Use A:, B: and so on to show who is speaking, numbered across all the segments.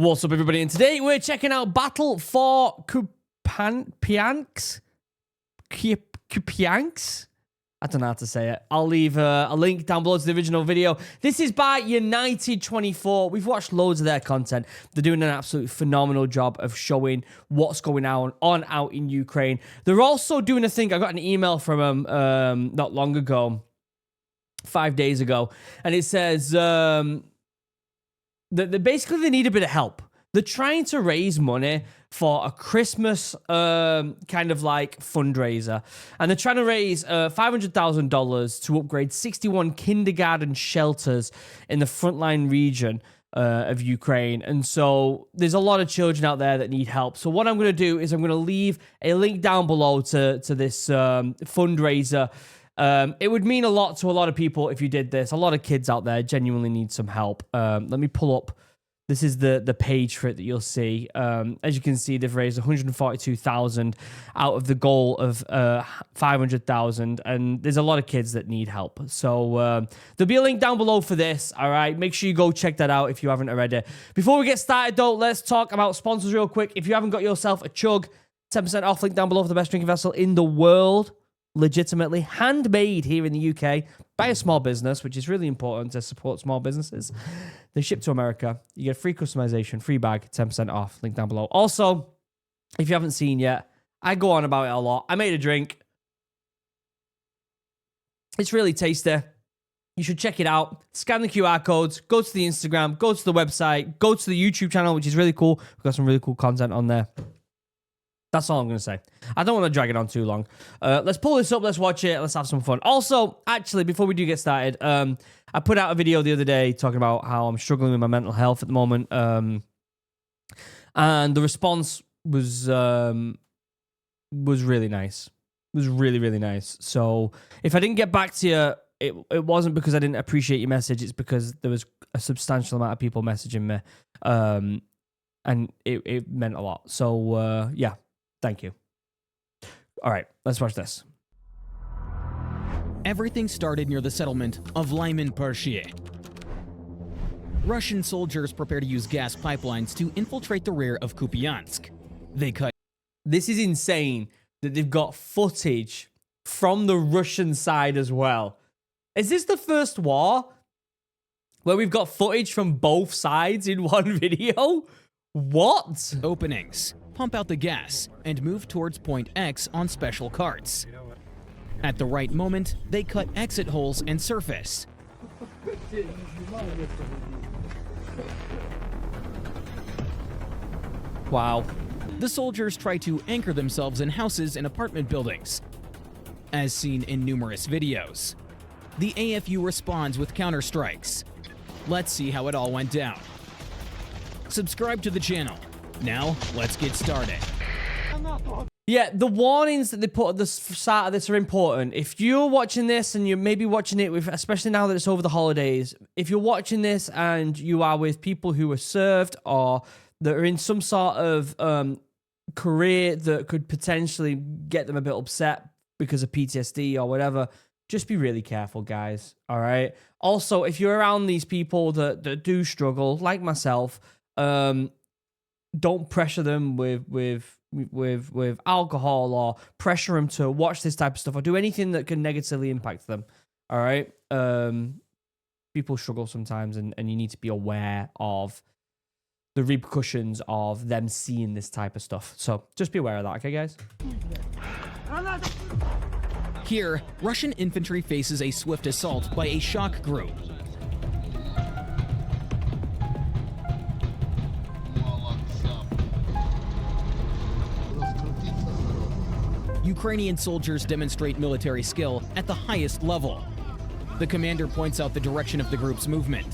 A: What's up, everybody? And today we're checking out Battle for Kupiansk. Kupiansk? I don't know how to say it. I'll leave a link down below to the original video. This is by United 24. We've watched loads of their content. They're doing an absolutely phenomenal job of showing what's going on out in Ukraine. They're also doing a thing. I got an email from them not long ago, 5 days ago, and it says basically they need a bit of help. They're trying to raise money for a Christmas kind of like fundraiser. And they're trying to raise $500,000 to upgrade 61 kindergarten shelters in the frontline region of Ukraine. And so there's a lot of children out there that need help. So what I'm going to do is I'm going to leave a link down below to this fundraiser. It would mean a lot to a lot of people if you did this. A lot of kids out there genuinely need some help. Let me pull up. This is the page for it that you'll see. As you can see, they've raised 142,000 out of the goal of 500,000, and there's a lot of kids that need help. So there'll be a link down below for this. All right, make sure you go check that out if you haven't already. Before we get started, though, let's talk about sponsors real quick. If you haven't got yourself a chug, 10% off. Link down below for the best drinking vessel in the world. Legitimately handmade here in the UK by a small business, which is really important to support small businesses. They ship to America. You get free customization, free bag, 10% off. Link down below. Also, if you haven't seen yet, I go on about it a lot. I made a drink. It's really tasty. You should check it out. Scan the QR codes. Go to the Instagram. Go to the website. Go to the YouTube channel, which is really cool. We've got some really cool content on there. That's all I'm going to say. I don't want to drag it on too long. Let's pull this up. Let's watch it. Let's have some fun. Also, actually, before we do get started, I put out a video the other day talking about how I'm struggling with my mental health at the moment. And the response was really nice. It was really, really nice. So if I didn't get back to you, it wasn't because I didn't appreciate your message. It's because there was a substantial amount of people messaging me. And it meant a lot. So, yeah. Thank you. All right, let's watch this.
B: Everything started near the settlement of Lyman-Pershie. Russian soldiers prepare to use gas pipelines to infiltrate the rear of Kupiansk. They cut.
A: This is insane that they've got footage from the Russian side as well. Is this the first war where we've got footage from both sides in one video? What?
B: Openings, pump out the gas, and move towards point X on special carts. At the right moment, they cut exit holes and surface.
A: Wow.
B: The soldiers try to anchor themselves in houses and apartment buildings, as seen in numerous videos. The AFU responds with counterstrikes. Let's see how it all went down. Subscribe to the channel. Now, let's get started.
A: Yeah, the warnings that they put at the start of this are important. If you're watching this and you're maybe watching it with, especially now that it's over the holidays, if you're watching this and you are with people who are served or that are in some sort of career that could potentially get them a bit upset because of PTSD or whatever, just be really careful, guys. All right. Also, if you're around these people that do struggle, like myself, don't pressure them with alcohol or pressure them to watch this type of stuff or do anything that can negatively impact them. All right. People struggle sometimes, and you need to be aware of the repercussions of them seeing this type of stuff. So just be aware of that. Okay, guys?
B: Here, Russian infantry faces a swift assault by a shock group. Ukrainian soldiers demonstrate military skill at the highest level. The commander points out the direction of the group's movement.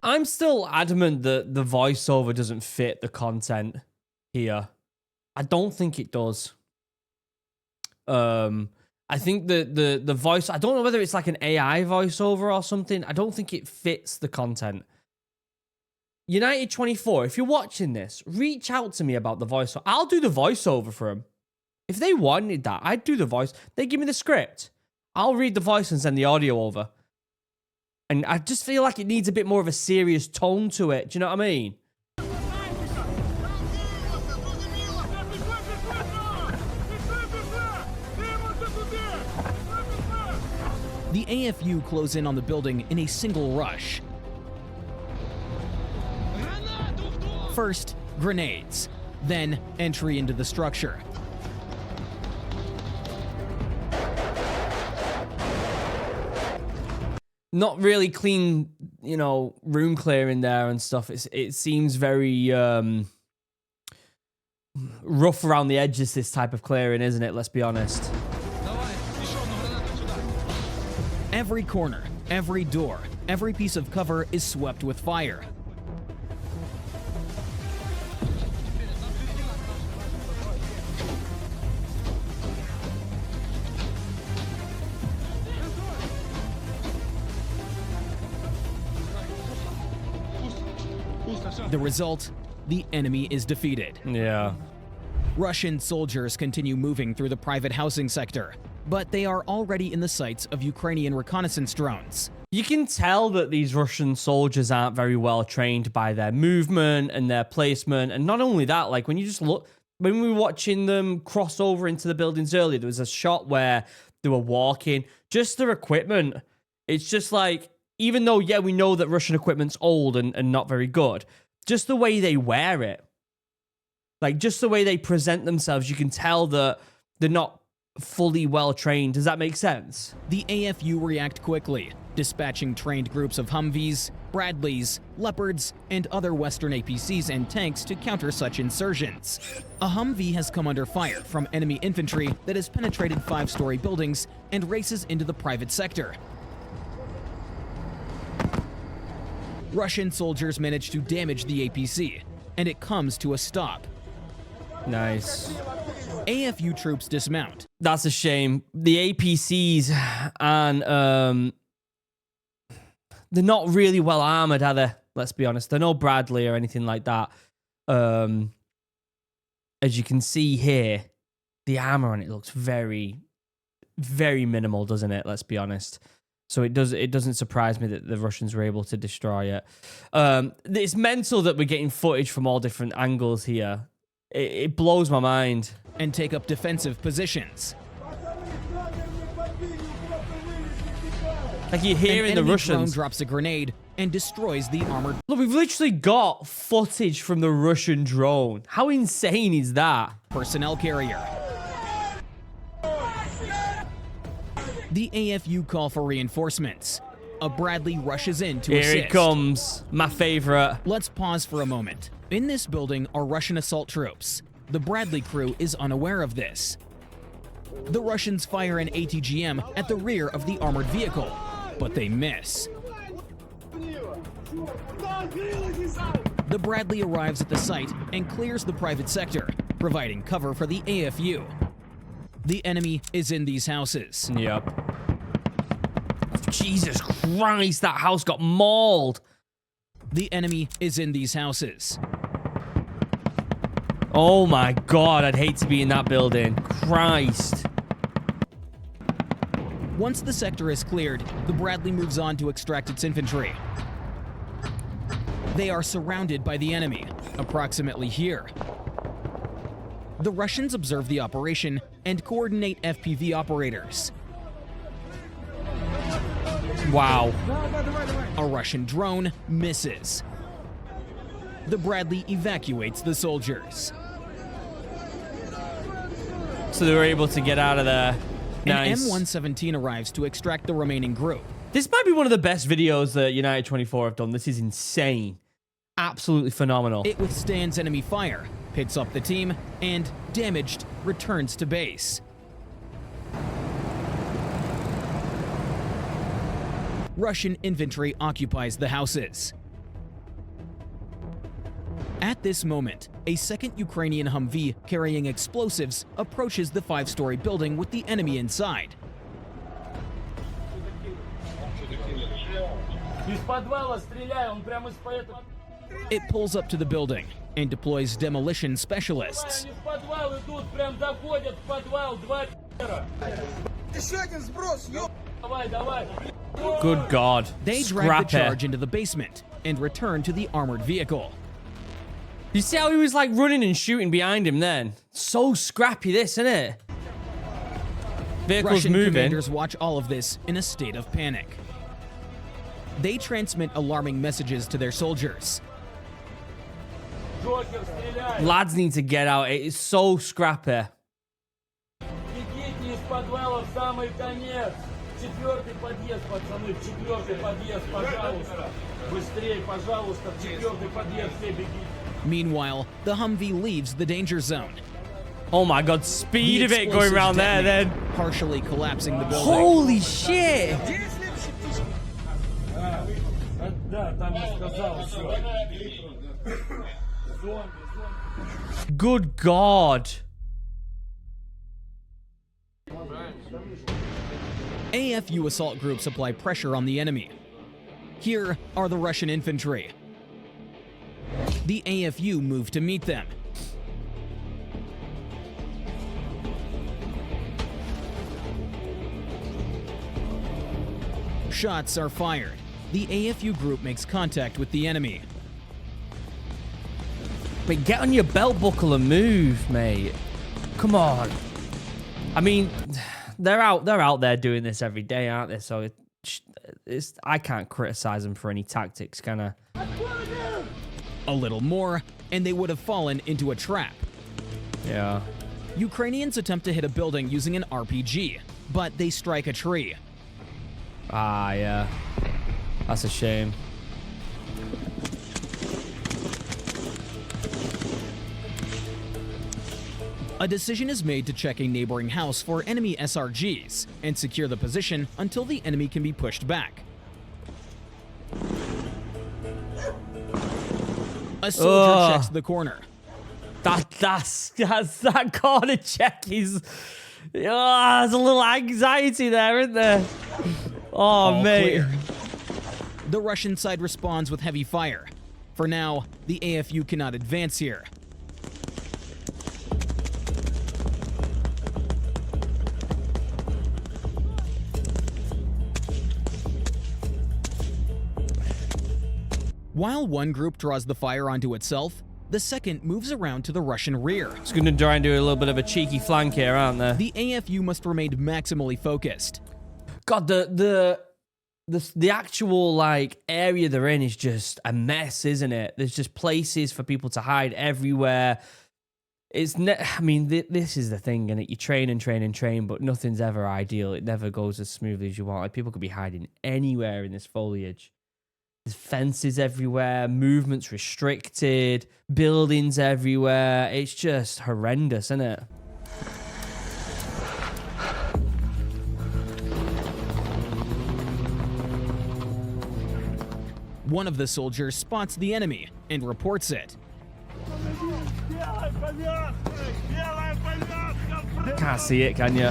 A: I'm still adamant that the voiceover doesn't fit the content here. I don't think it does. I think the voice, I don't know whether it's like an AI voiceover or something. I don't think it fits the content. United 24, if you're watching this, reach out to me about the voiceover. I'll do the voiceover for them. If they wanted that, I'd do the voice. They give me the script. I'll read the voice and send the audio over. And I just feel like it needs a bit more of a serious tone to it. Do you know what I mean?
B: The AFU close in on the building in a single rush. First, grenades, then entry into the structure.
A: Not really clean, you know, room clearing there and stuff. It seems very rough around the edges, this type of clearing, isn't it? Let's be honest.
B: Every corner, every door, every piece of cover is swept with fire. The result, the enemy is defeated.
A: Yeah.
B: Russian soldiers continue moving through the private housing sector, but they are already in the sights of Ukrainian reconnaissance drones.
A: You can tell that these Russian soldiers aren't very well trained by their movement and their placement. And not only that, like when you just look, when we were watching them cross over into the buildings earlier, there was a shot where they were walking, just their equipment. It's just like, even though, yeah, we know that Russian equipment's old and not very good, just the way they wear it, like just the way they present themselves, you can tell that they're not fully well trained. Does that make sense?
B: The AFU react quickly, dispatching trained groups of Humvees, Bradleys, Leopards, and other Western APCs and tanks to counter such insurgents. A Humvee has come under fire from enemy infantry that has penetrated 5-story buildings and races into the private sector. Russian soldiers manage to damage the APC, and it comes to a stop.
A: Nice.
B: AFU troops dismount.
A: That's a shame. The APCs and they're not really well armored, are they? Let's be honest. They're no Bradley or anything like that. As you can see here, the armor on it looks very, very minimal, doesn't it? Let's be honest. So it doesn't surprise me that the Russians were able to destroy it. It's mental that we're getting footage from all different angles here. It blows my mind.
B: And take up defensive positions.
A: Like you're hearing the Russians.
B: Drone drops a grenade and destroys the armored.
A: Look, we've literally got footage from the Russian drone. How insane is that?
B: Personnel carrier. The AFU call for reinforcements. A Bradley rushes in to assist.
A: Here it comes, my favorite.
B: Let's pause for a moment. In this building are Russian assault troops. The Bradley crew is unaware of this. The Russians fire an ATGM at the rear of the armored vehicle, but they miss. The Bradley arrives at the site and clears the private sector, providing cover for the AFU. The enemy is in these houses.
A: Yep. Jesus Christ, that house got mauled.
B: The enemy is in these houses.
A: Oh my God, I'd hate to be in that building. Christ.
B: Once the sector is cleared, the Bradley moves on to extract its infantry. They are surrounded by the enemy, approximately here. The Russians observe the operation and coordinate FPV operators.
A: Wow.
B: A Russian drone misses. The Bradley evacuates the soldiers.
A: So they were able to get out of there. Nice.
B: An M117 arrives to extract the remaining group.
A: This might be one of the best videos that United 24 have done. This is insane. Absolutely phenomenal.
B: It withstands enemy fire, picks up the team, and, damaged, returns to base. Russian infantry occupies the houses. At this moment, a second Ukrainian Humvee carrying explosives approaches the 5-story building with the enemy inside. It pulls up to the building and deploys demolition specialists.
A: Good God.
B: They drag the charge into the basement and return to the armored vehicle.
A: You see how he was like running and shooting behind him then? So scrappy this, isn't it? Vehicle's
B: Russian
A: moving.
B: commanders watch all of this in a state of panic. They transmit alarming messages to their soldiers.
A: Lads need to get out. It is so scrappy.
B: Meanwhile, the Humvee leaves the danger zone.
A: Oh my God, speed
B: The
A: of it going
B: explosives
A: around there
B: detonate,
A: then.
B: partially collapsing the building.
A: Holy shit. Good God.
B: AFU assault groups apply pressure on the enemy. Here are the Russian infantry. The AFU move to meet them. Shots are fired. The AFU group makes contact with the enemy.
A: But get on your belt buckle and move, mate. Come on. I mean, they're out there doing this every day, aren't they? So I can't criticize them for any tactics, can I?
B: A little more, and they would have fallen into a trap.
A: Yeah.
B: Ukrainians attempt to hit a building using an RPG, but they strike a tree.
A: Ah, yeah. That's a shame.
B: A decision is made to check a neighboring house for enemy SRGs and secure the position until the enemy can be pushed back. A soldier checks the corner.
A: That corner check is... there's a little anxiety there, isn't there? Oh,
B: All
A: mate.
B: clear. The Russian side responds with heavy fire. For now, the AFU cannot advance here. While one group draws the fire onto itself, the second moves around to the Russian rear.
A: It's going to try and do a little bit of a cheeky flank here, aren't they?
B: The AFU must remain maximally focused.
A: God, the actual like area they're in is just a mess, isn't it? There's just places for people to hide everywhere. I mean, this is the thing, and you train and train and train, but nothing's ever ideal. It never goes as smoothly as you want. Like, people could be hiding anywhere in this foliage. There's fences everywhere, movements restricted, buildings everywhere. It's just horrendous, isn't it?
B: One of the soldiers spots the enemy and reports it.
A: Can't see it, can you?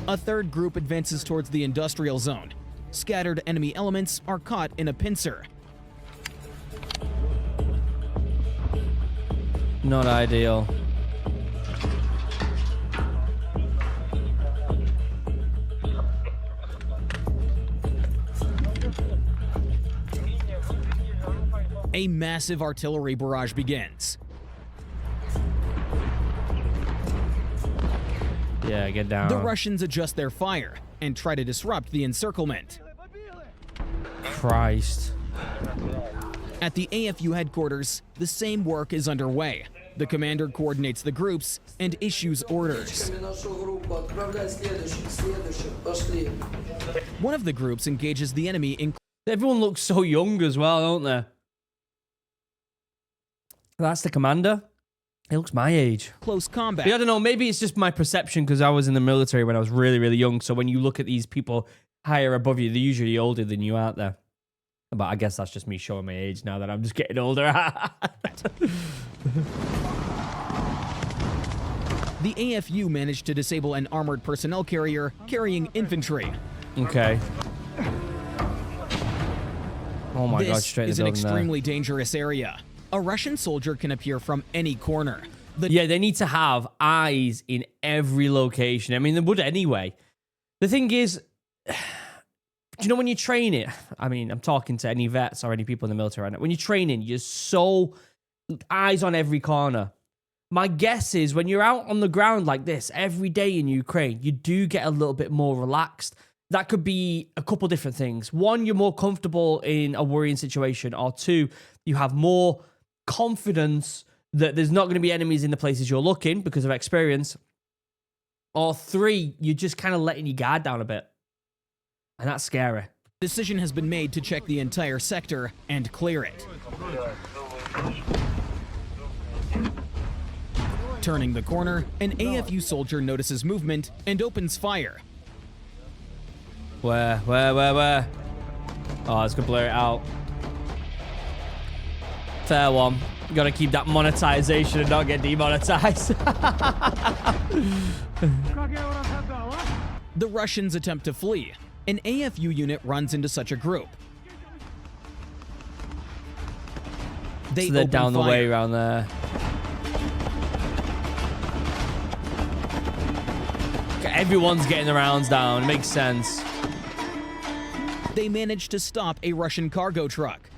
B: A third group advances towards the industrial zone. Scattered enemy elements are caught in a pincer.
A: Not ideal.
B: A massive artillery barrage begins.
A: Yeah, get down.
B: The Russians adjust their fire and try to disrupt the encirclement.
A: Christ.
B: At the AFU headquarters, the same work is underway. The commander coordinates the groups and issues orders. One of the groups engages the enemy in...
A: Everyone looks so young as well, don't they? That's the commander. He looks my age.
B: close combat.
A: But I don't know, maybe it's just my perception because I was in the military when I was really, really young. So when you look at these people higher above you, they're usually older than you, aren't they? But I guess that's just me showing my age now that I'm just getting older.
B: The AFU managed to disable an armored personnel carrier carrying infantry.
A: Okay. Oh my God,
B: This
A: straight in
B: is
A: the
B: an
A: building there.
B: extremely dangerous area. A Russian soldier can appear from any corner.
A: Yeah, they need to have eyes in every location. I mean, they would anyway. The thing is, do you know when you train it? I mean, I'm talking to any vets or any people in the military right now. When you're training, you're so eyes on every corner. My guess is when you're out on the ground like this every day in Ukraine, you do get a little bit more relaxed. That could be a couple different things. One, you're more comfortable in a worrying situation. Or two, you have more confidence that there's not going to be enemies in the places you're looking because of experience. Or three, you're just kind of letting your guard down a bit. And that's scary.
B: Decision has been made to check the entire sector and clear it. Turning the corner, an AFU soldier notices movement and opens fire.
A: Where? Oh, it's gonna blur it out. Fair one. You gotta keep that monetization and not get demonetized.
B: The Russians attempt to flee. An AFU unit runs into such a group.
A: So they're down the way around there. Everyone's getting the rounds down. It makes sense.
B: They managed to stop a Russian cargo truck.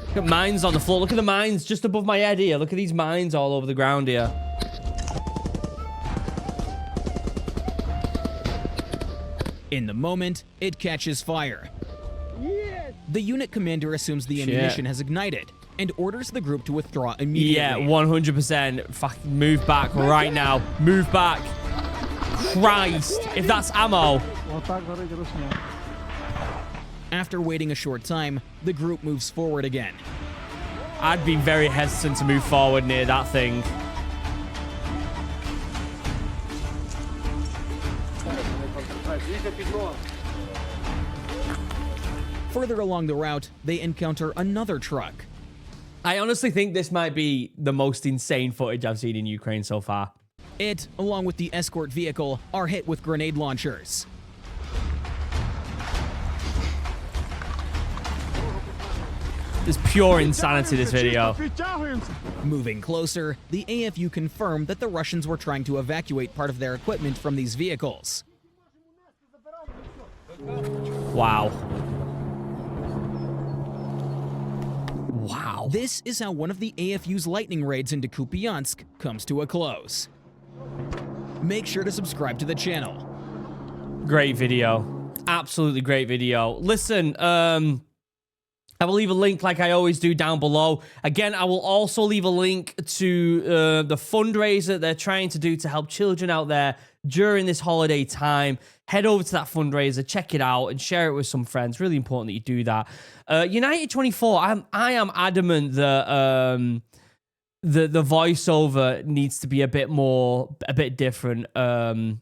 A: Look at mines on the floor. Look at the mines just above my head here. Look at these mines all over the ground here.
B: In the moment, it catches fire. The unit commander assumes the ammunition has ignited and orders the group to withdraw immediately.
A: Yeah, 100%. Fuck, move back right now. Move back. Christ, if that's ammo.
B: After waiting a short time, the group moves forward again.
A: I'd be very hesitant to move forward near that thing.
B: Further along the route, they encounter another truck.
A: I honestly think this might be the most insane footage I've seen in Ukraine so far.
B: It, along with the escort vehicle, are hit with grenade launchers.
A: There's pure insanity, this video.
B: Moving closer, the AFU confirmed that the Russians were trying to evacuate part of their equipment from these vehicles.
A: Wow. Wow.
B: This is how one of the AFU's lightning raids into Kupiansk comes to a close. Make sure to subscribe to the channel.
A: Great video. Absolutely great video. Listen, I will leave a link like I always do down below. Again, I will also leave a link to the fundraiser they're trying to do to help children out there during this holiday time. Head over to that fundraiser, check it out, and share it with some friends. Really important that you do that. United 24, I am adamant that the voiceover needs to be a bit different. I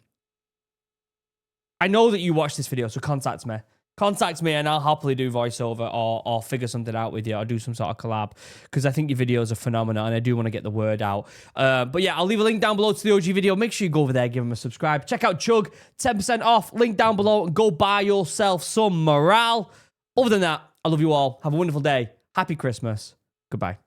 A: know that you watched this video, so contact me. Contact me and I'll happily do voiceover or figure something out with you or do some sort of collab because I think your videos are phenomenal and I do want to get the word out. But yeah, I'll leave a link down below to the OG video. Make sure you go over there, give them a subscribe. Check out Chug, 10% off, link down below, and go buy yourself some morale. Other than that, I love you all. Have a wonderful day. Happy Christmas. Goodbye.